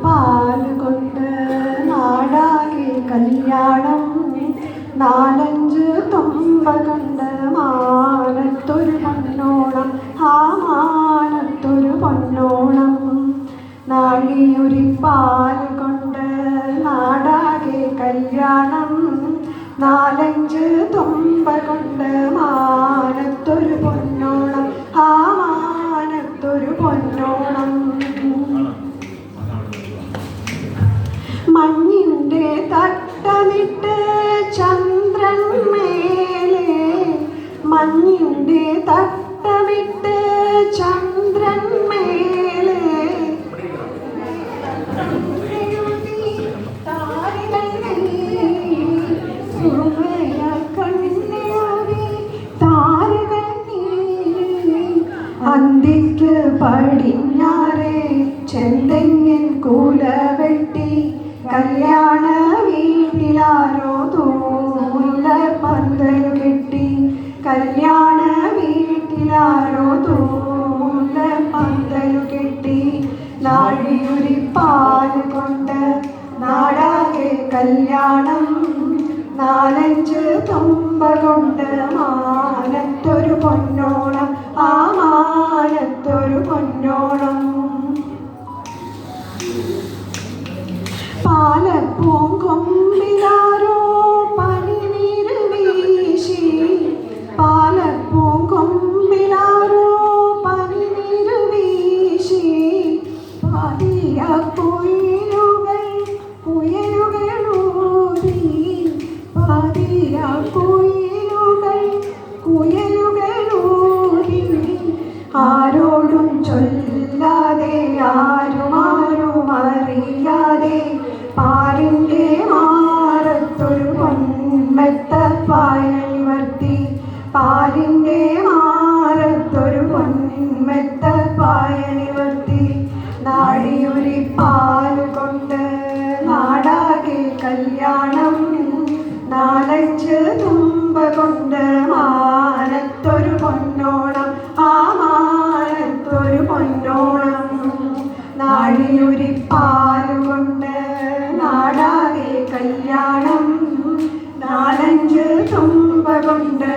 പാലുകൊണ്ട് നാടാകെ കല്യാണം, നാലഞ്ച് തുമ്പ കൊണ്ട് മാനത്തൊരു പൊന്നോണം, ആ മാനത്തൊരു പൊന്നോണം. നാഴിയൊരു പാലുകൊണ്ട് നാടാകെ കല്യാണം, നാലഞ്ച് തുമ്പ കൊണ്ട് മാനത്തൊരു പൊന്നോണം, ആ മാനത്തൊരു പൊന്നോണം. മഞ്ഞിൻ്റെ തട്ടമിട്ട് ചന്ദ്രൻ മേലെ, മഞ്ഞിൻ്റെ തട്ടമിട്ട് ചന്ദ്രൻ മേലെ, അന്തിക്ക് പടിഞ്ഞാറേ ചെന്തെങ്ങിൻ കൂല വെട്ടി, കല്യാണ വീട്ടിലാരോ തൂല പന്തൽ കെട്ടി, കല്യാണ വീട്ടിലാരോ തൂല പന്തൽ കെട്ടി. നാഴിയൊരു പാല് കൊണ്ട് നാടാകെ കല്യാണം, നാലഞ്ച് തുമ്പ കൊണ്ട് മാനത്തൊരു പൊന്നോണം, ആ മാനത്തൊരു പൊന്നോണം. പാലപ്പൂങ്കൊമ്പിലാരോ പനിനീര് വീശി, പാലപ്പൂങ്കൊമ്പിലാരോ പനിനീര് വീശി, പാതിരാക്കുയിലുകൾ കുയലുകളൂതി, പാതിരാക്കുയിലുകൾ കുയലുകളൂതി. ആരോടും ചൊല്ലാതെ ആരും അറിയാതെ പാരിൻ്റെ മാറത്തൊരു പൊന്മെത്ത പായണിവർത്തി, പാരിൻ്റെ മാറത്തൊരു പൊന്മെത്ത പായണിവർത്തി. നാഴിയൊരു പാല് കൊണ്ട് നാടാകെ കല്യാണം, നാലഞ്ച് തുമ്പ കൊണ്ട് മാനത്തൊരു പൊന്നോണം, ആ മാനത്തൊരു പൊന്നോണം. നാഴിയൊരു പാല് കൊണ്ട് നാടാകെ കല്യാണം, നാലഞ്ച് തുമ്പ കൊണ്ട്